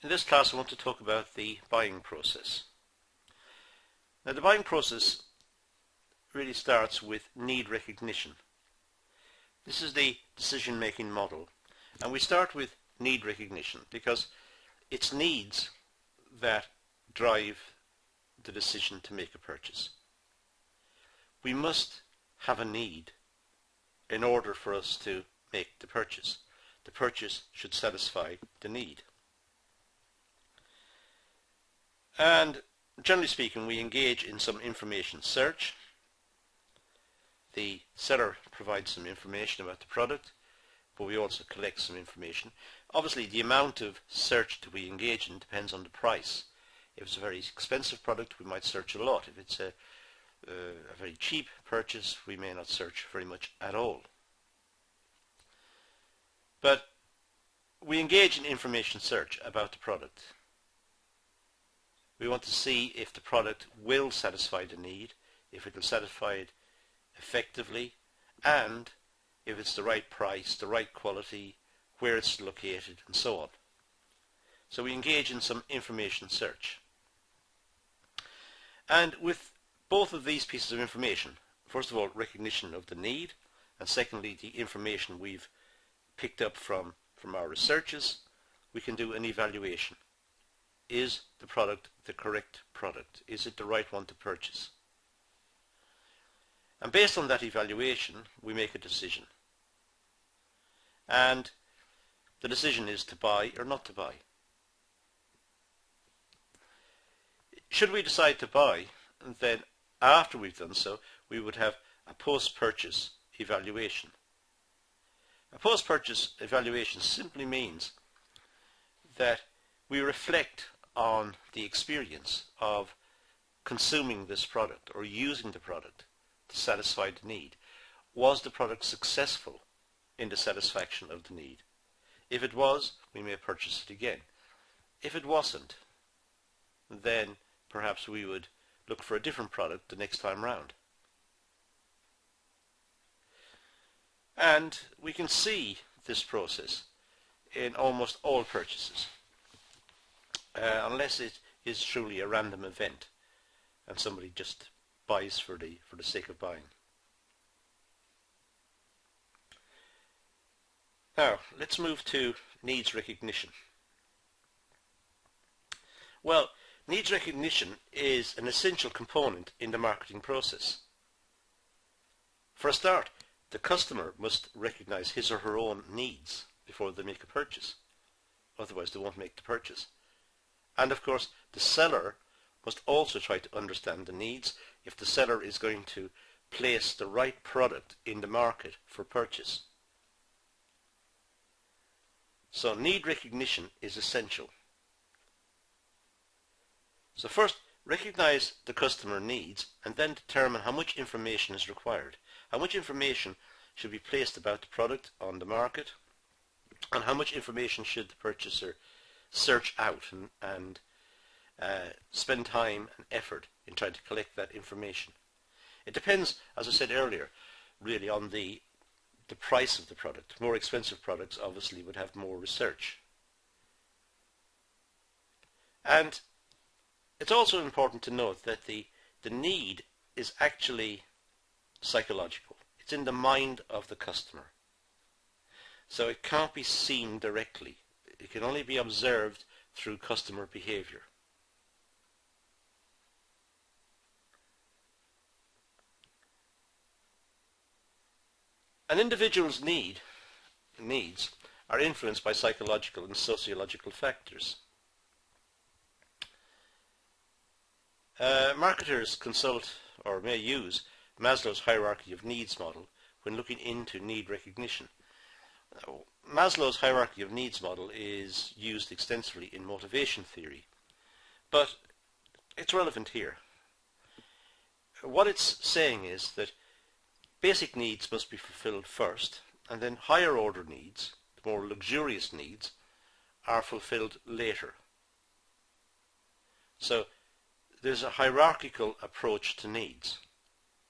In this class I want to talk about the buying process. Now the buying process really starts with need recognition. This is the decision-making model, and we start with need recognition because it's needs that drive the decision to make a purchase. We must have a need in order for us to make the purchase. The purchase should satisfy the need. And generally speaking, we engage in some information search. The seller provides some information about the product, but we also collect some information. Obviously, the amount of search that we engage in depends on the price. If it's a very expensive product, we might search a lot. If it's a very cheap purchase, we may not search very much at all. But we engage in information search about the product. We want to see if the product will satisfy the need, if it will satisfy it effectively, and if it's the right price, the right quality, where it's located, and so on. So we engage in some information search. And with both of these pieces of information, first of all, recognition of the need, and secondly, the information we've picked up from our researches, we can do an evaluation. Is the product the correct product? Is it the right one to purchase? And based on that evaluation, we make a decision. And the decision is to buy or not to buy. Should we decide to buy, then after we've done so, we would have a post-purchase evaluation. A post-purchase evaluation simply means that we reflect on the experience of consuming this product or using the product to satisfy the need. Was the product successful in the satisfaction of the need? If it was, we may purchase it again. If it wasn't, then perhaps we would look for a different product the next time round. And we can see this process in almost all purchases, unless it is truly a random event and somebody just buys for the sake of buying. Now let's move to needs recognition. Well, needs recognition is an essential component in the marketing process. For a start, the customer must recognize his or her own needs before they make a purchase. Otherwise they won't make the purchase. And of course, the seller must also try to understand the needs if the seller is going to place the right product in the market for purchase. So need recognition is essential. So first, recognize the customer needs and then determine how much information is required. How much information should be placed about the product on the market, and how much information should the purchaser search out and spend time and effort in trying to collect that information. It depends, as I said earlier, really on the price of the product. More expensive products obviously would have more research. And it's also important to note that the need is actually psychological. It's in the mind of the customer. So it can't be seen directly. It can only be observed through customer behavior. An individual's needs are influenced by psychological and sociological factors. Marketers consult or may use Maslow's hierarchy of needs model when looking into need recognition. Maslow's hierarchy of needs model is used extensively in motivation theory, but it's relevant here. What it's saying is that basic needs must be fulfilled first, and then higher order needs, the more luxurious needs, are fulfilled later. So there's a hierarchical approach to needs.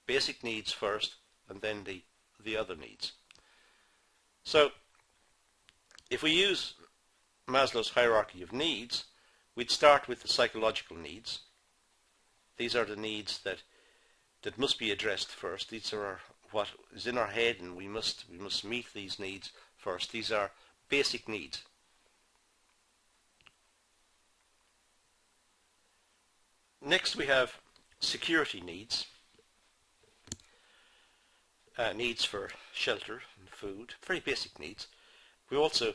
Basic needs first, and then the other needs. So if we use Maslow's hierarchy of needs, we'd start with the psychological needs. These are the needs that must be addressed first. These are what is in our head, and we must meet these needs first. These are basic needs. Next we have security needs. Needs for shelter and food, very basic needs. We also,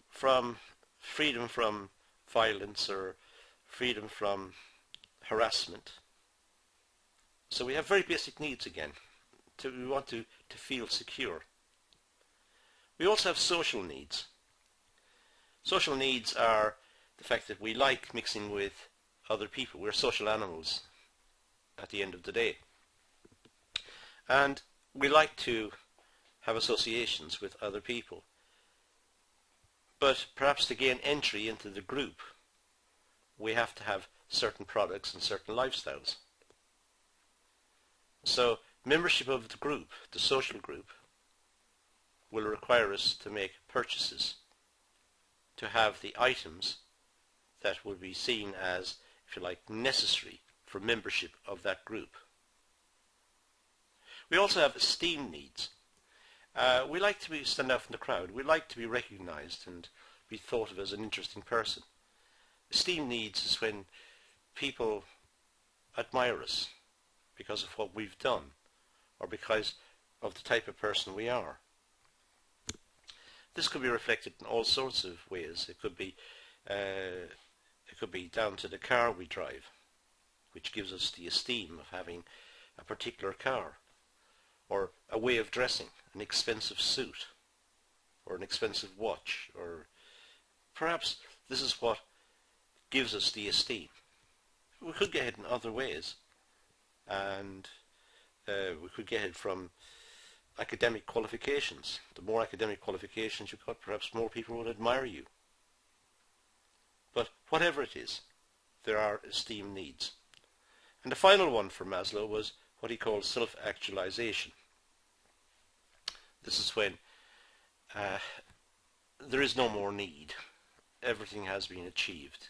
from freedom from violence or freedom from harassment. So we have very basic needs again. We want to feel secure. We also have social needs. Social needs are the fact that we like mixing with other people. We're social animals at the end of the day. And we like to have associations with other people. But perhaps to gain entry into the group, we have to have certain products and certain lifestyles. So membership of the group, the social group, will require us to make purchases, to have the items that will be seen as, if you like, necessary for membership of that group. We also have esteem needs. We like to stand out from the crowd. We like to be recognized and be thought of as an interesting person. Esteem needs is when people admire us because of what we've done or because of the type of person we are. This could be reflected in all sorts of ways. It could be down to the car we drive, which gives us the esteem of having a particular car, or a way of dressing, an expensive suit, or an expensive watch, or perhaps this is what gives us the esteem. We could get it in other ways, and we could get it from academic qualifications. The more academic qualifications you've got, perhaps more people will admire you. But whatever it is, there are esteem needs. And the final one for Maslow was what he called self-actualization. This is when there is no more need. Everything has been achieved.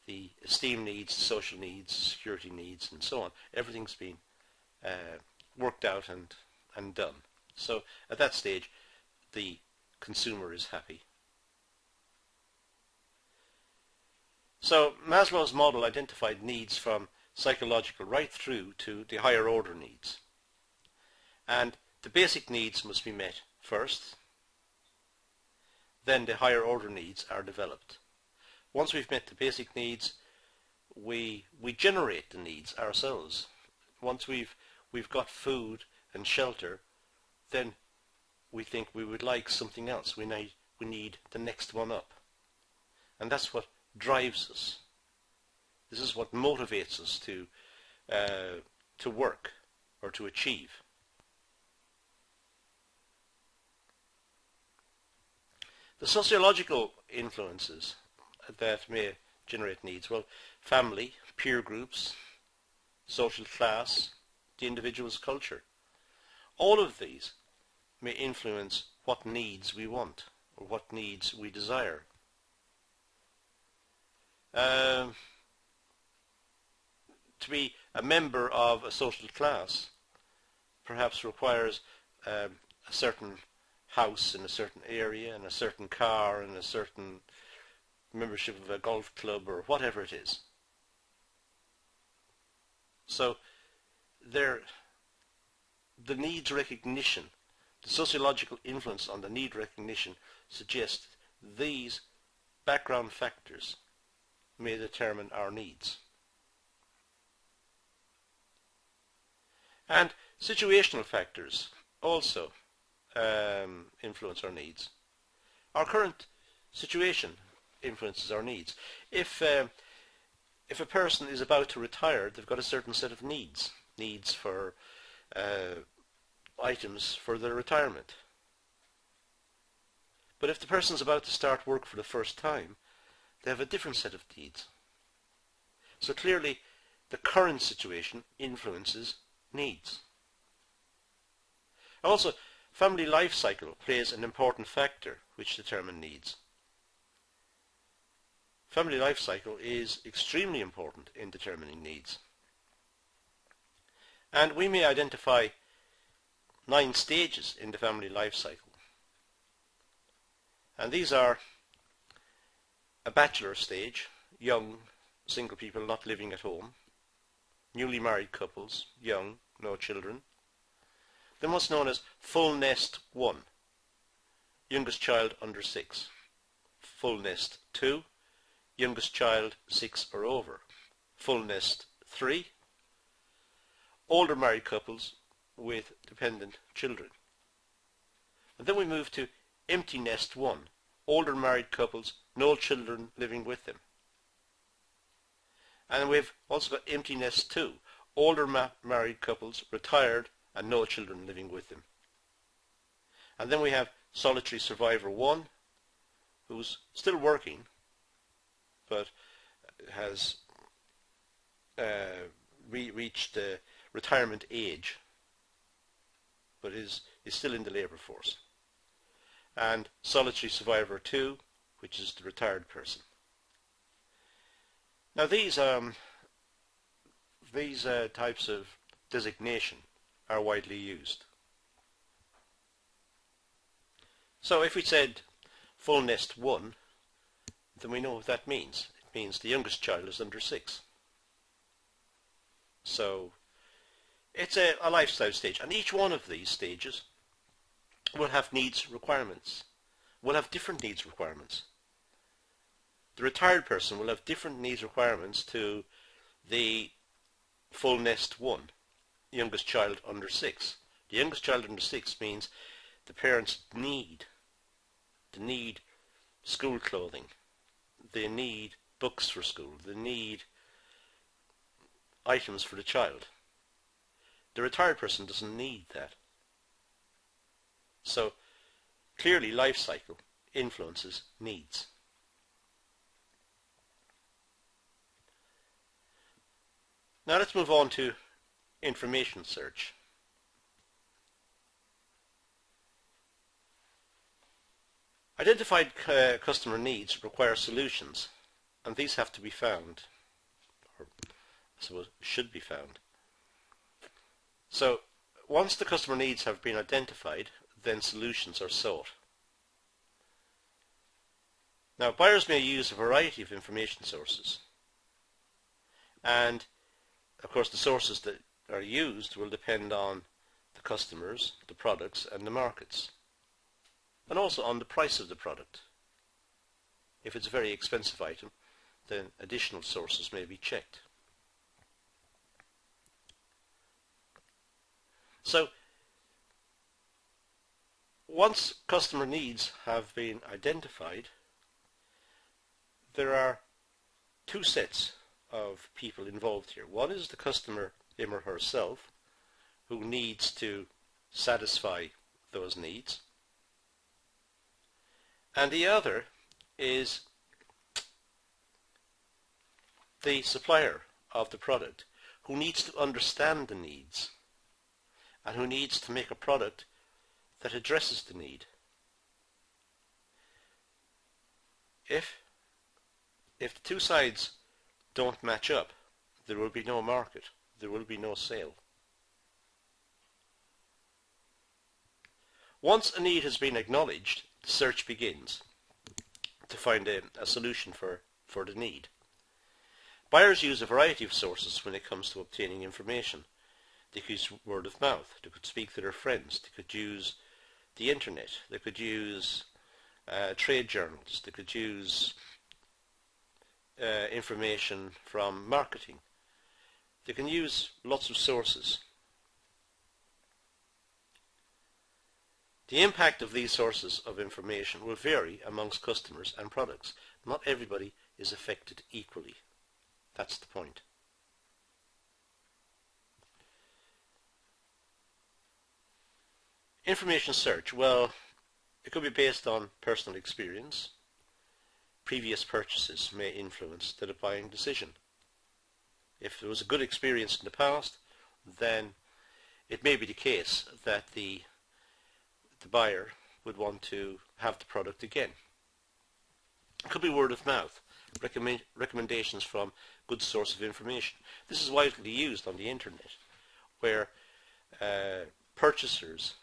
The esteem needs, the social needs, security needs, and so on, everything's been worked out and done. So at that stage, the consumer is happy. So Maslow's model identified needs from psychological right through to the higher order needs. And the basic needs must be met first. Then the higher order needs are developed. Once we've met the basic needs, we generate the needs ourselves. Once we've got food and shelter, then we think we would like something else. We need the next one up. And that's what drives us. This is what motivates us to work or to achieve. The sociological influences that may generate needs, well, family, peer groups, social class, the individual's culture. All of these may influence what needs we want or what needs we desire. To be a member of a social class perhaps requires a certain house in a certain area and a certain car and a certain membership of a golf club or whatever it is. So the needs recognition, the sociological influence on the need recognition suggests these background factors may determine our needs. And situational factors also influence our needs. Our current situation influences our needs. If a person is about to retire, they've got a certain set of needs for items for their retirement. But if the person's about to start work for the first time, they have a different set of needs. So clearly, the current situation influences needs. Also, family life cycle plays an important factor which determines needs. family life cycle is extremely important in determining needs. And we may identify 9 stages in the family life cycle. And these are a bachelor stage, young, single people not living at home, newly married couples, young, no children. Then what's known as full nest 1, youngest child under 6. Full nest 2, youngest child 6 or over. Full nest 3, older married couples with dependent children. And then we move to empty nest 1, older married couples, no children living with them. And we've also got empty nest 2, older married couples, retired and no children living with them. And then we have solitary survivor 1, who's still working but has reached retirement age but is still in the labour force. And solitary survivor 2, which is the retired person. Now these types of designation are widely used. So if we said full nest 1, then we know what that means. It means the youngest child is under 6. So it's a lifestyle stage, and each one of these stages will have needs requirements, will have different needs requirements. The retired person will have different needs requirements to the full nest 1, youngest child under 6. The youngest child under 6 means the parents need school clothing, they need books for school, they need items for the child. The retired person doesn't need that. So clearly life cycle influences needs. Now let's move on to information search. Identified customer needs require solutions, and these have to be found, or I suppose should be found. So once the customer needs have been identified, then solutions are sought. Now buyers may use a variety of information sources, and of course the sources that are used will depend on the customers, the products and the markets, and also on the price of the product. If it's a very expensive item, then additional sources may be checked. So once customer needs have been identified, there are 2 sets of people involved here. One is the customer, him or herself, who needs to satisfy those needs. And the other is the supplier of the product, who needs to understand the needs and who needs to make a product that addresses the need. If the 2 sides don't match up, there will be no market, there will be no sale. Once a need has been acknowledged, the search begins to find a solution for the need. Buyers use a variety of sources when it comes to obtaining information. They could use word of mouth, they could speak to their friends, they could use the internet, they could use trade journals, they could use information from marketing. They can use lots of sources. The impact of these sources of information will vary amongst customers and products. Not everybody is affected equally. That's the point. Information search, well, it could be based on personal experience. Previous purchases may influence the buying decision. If there was a good experience in the past, then it may be the case that the buyer would want to have the product again. It could be word of mouth. recommendations from good source of information. This is widely used on the internet, where purchasers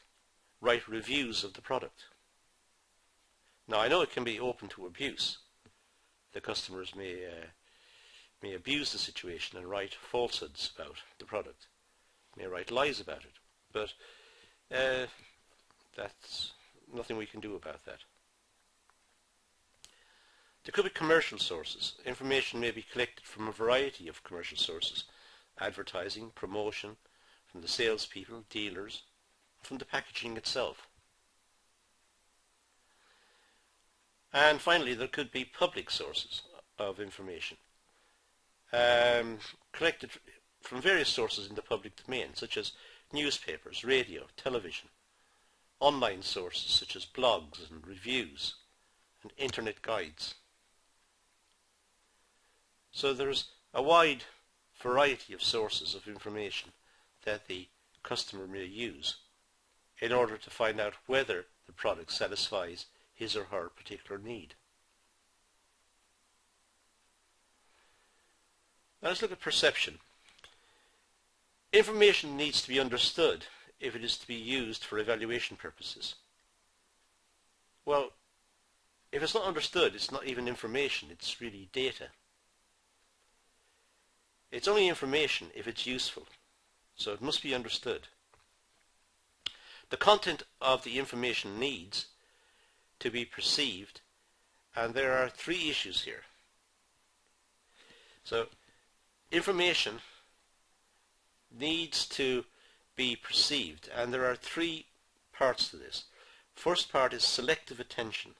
write reviews of the product. Now, I know it can be open to abuse. The customers may abuse the situation and write falsehoods about the product, may write lies about it, but that's nothing we can do about that. There could be commercial sources. Information may be collected from a variety of commercial sources: advertising, promotion, from the salespeople, dealers, from the packaging itself. And finally, there could be public sources of information, collected from various sources in the public domain, such as newspapers, radio, television, online sources such as blogs and reviews, and internet guides. So there's a wide variety of sources of information that the customer may use in order to find out whether the product satisfies his or her particular need. Now let's look at perception. Information needs to be understood if it is to be used for evaluation purposes. Well, if it's not understood, it's not even information, it's really data. It's only information if it's useful, so it must be understood. The content of the information needs to be perceived, and there are three issues here. So, information needs to be perceived, and there are three parts to this. First part is selective attention.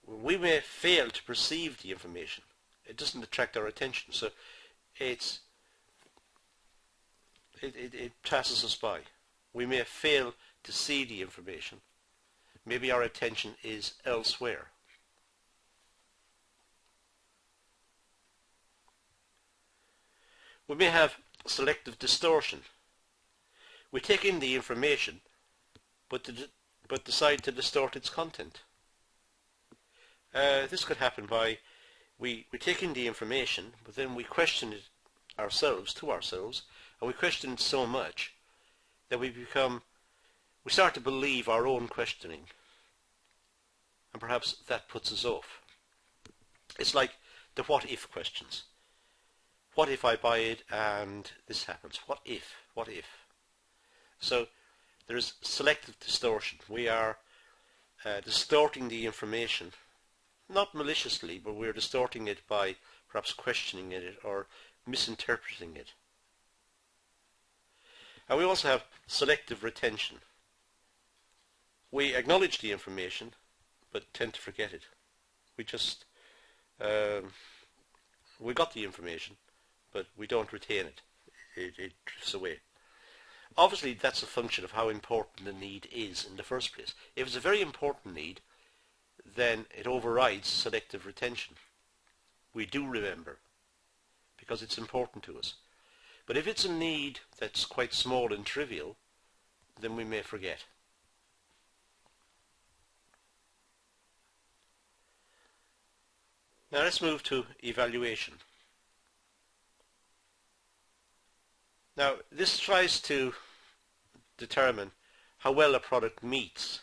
We may fail to perceive the information. It doesn't attract our attention, so it passes us by. We may fail to see the information. Maybe our attention is elsewhere. We may have selective distortion. We take in the information, but decide to distort its content. This could happen by we take in the information, but then we question it to ourselves, and we question it so much that we start to believe our own questioning, and perhaps that puts us off. It's like the what if questions. What if I buy it and this happens? What if? What if? So there's selective distortion. We are distorting the information, not maliciously, but we're distorting it by perhaps questioning it or misinterpreting it. And we also have selective retention. We acknowledge the information, but tend to forget it. We just, we got the information, but we don't retain it. It drifts away. Obviously, that's a function of how important the need is in the first place. If it's a very important need, then it overrides selective retention. We do remember, because it's important to us. But if it's a need that's quite small and trivial, then we may forget. Now let's move to evaluation. Now this tries to determine how well a product meets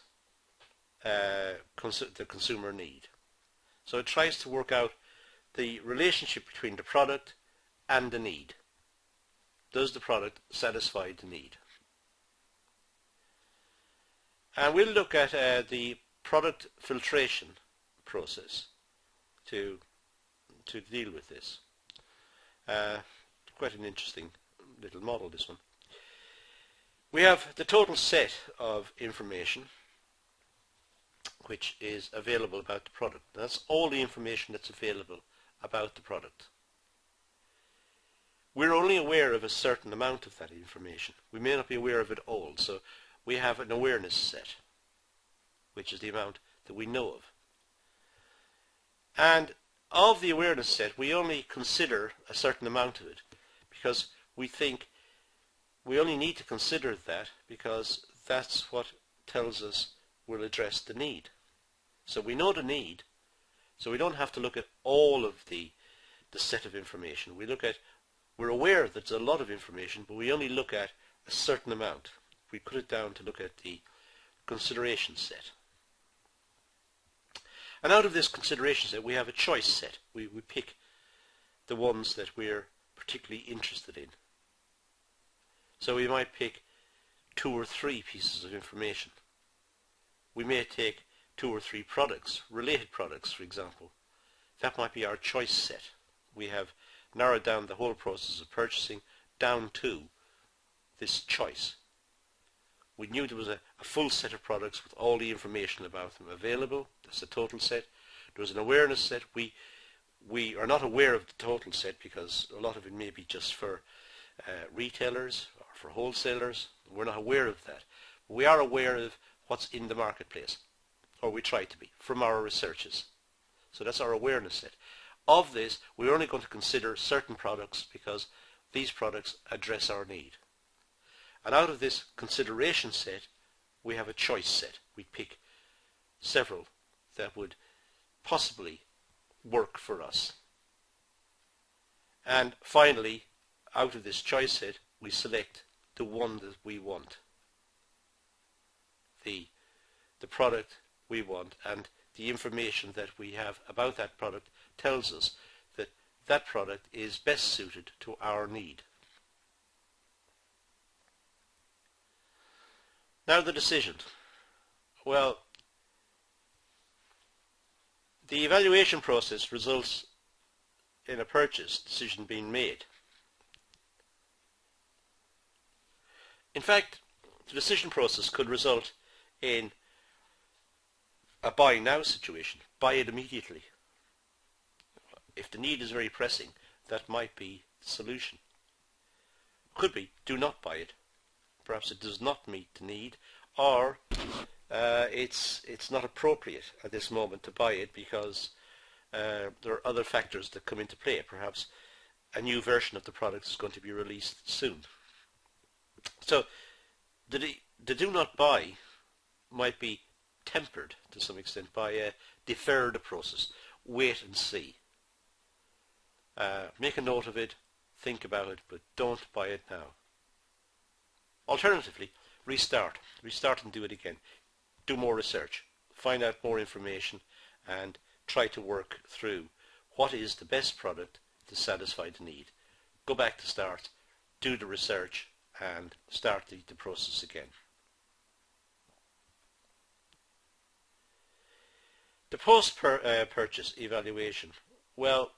the consumer need. So it tries to work out the relationship between the product and the need. Does the product satisfy the need? And we'll look at the product filtration process to deal with this. Quite an interesting little model, this one. We have the total set of information which is available about the product. That's all the information that's available about the product. We're only aware of a certain amount of that information. We may not be aware of it all, so we have an awareness set, which is the amount that we know of. And of the awareness set, we only consider a certain amount of it, because we think we only need to consider that because that's what tells us we'll address the need. So we know the need, So we don't have to look at all of the set of information. We're aware that there's a lot of information, but we only look at a certain amount. We put it down to look at the consideration set. And out of this consideration set, we have a choice set. We pick the ones that we're particularly interested in. So we might pick 2 or 3 pieces of information. We may take 2 or 3 products, related products, for example. That might be our choice set. We have narrowed down the whole process of purchasing down to this choice. We knew there was a full set of products with all the information about them available. That's the total set. There was an awareness set. We are not aware of the total set because a lot of it may be just for retailers or for wholesalers. We're not aware of that. But we are aware of what's in the marketplace, or we try to be, from our researches. So that's our awareness set. Of this, we're only going to consider certain products because these products address our need. And out of this consideration set, we have a choice set. We pick several that would possibly work for us. And finally, out of this choice set, we select the one that we want. The product we want, and the information that we have about that product tells us that that product is best suited to our need. Now the decision. Well, the evaluation process results in a purchase decision being made. In fact, the decision process could result in a buy now situation. Buy it immediately. If the need is very pressing, that might be the solution. Could be, do not buy it. Perhaps it does not meet the need, or it's not appropriate at this moment to buy it because there are other factors that come into play. Perhaps a new version of the product is going to be released soon. So the do not buy might be tempered to some extent by a deferred process. Wait and see. Make a note of it, think about it, but don't buy it now. Alternatively, restart and do it again. Do more research, find out more information, and try to work through what is the best product to satisfy the need. Go back to start, do the research, and start the process again. The post-purchase evaluation. Well,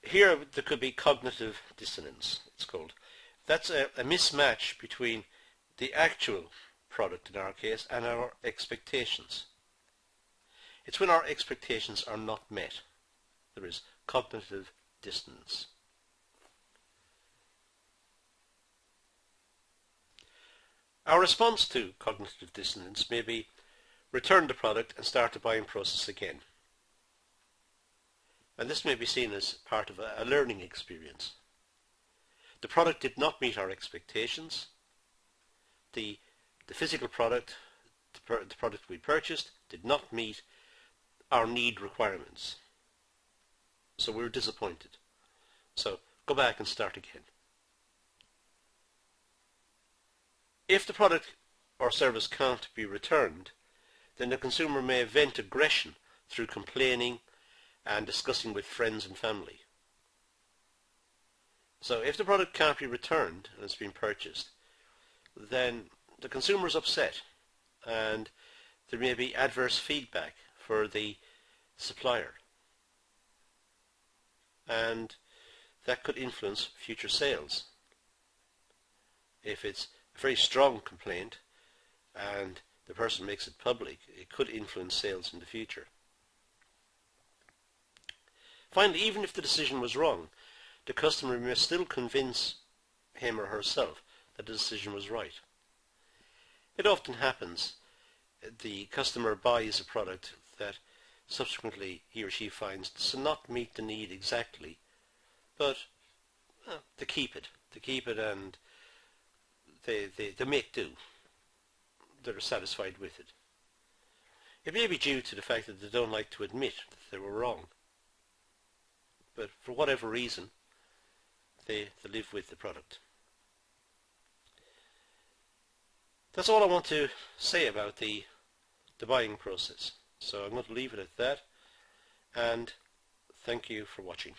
here there could be cognitive dissonance, it's called. That's a mismatch between the actual product in our case and our expectations. It's when our expectations are not met. There is cognitive dissonance. Our response to cognitive dissonance may be return the product and start the buying process again. And this may be seen as part of a learning experience. The product did not meet our expectations. The physical product, the product we purchased, did not meet our need requirements. So we were disappointed. So go back and start again. If the product or service can't be returned, then the consumer may vent aggression through complaining and discussing with friends and family. So if the product can't be returned and it's been purchased, then the consumer is upset and there may be adverse feedback for the supplier. And that could influence future sales. If it's a very strong complaint and the person makes it public, it could influence sales in the future. Finally, even if the decision was wrong, the customer may still convince him or herself that the decision was right. It often happens the customer buys a product that subsequently he or she finds does not meet the need exactly, but they keep it and they make do. They're satisfied with it. It may be due to the fact that they don't like to admit that they were wrong. But for whatever reason, they live with the product. That's all I want to say about the buying process. So I'm going to leave it at that, and thank you for watching.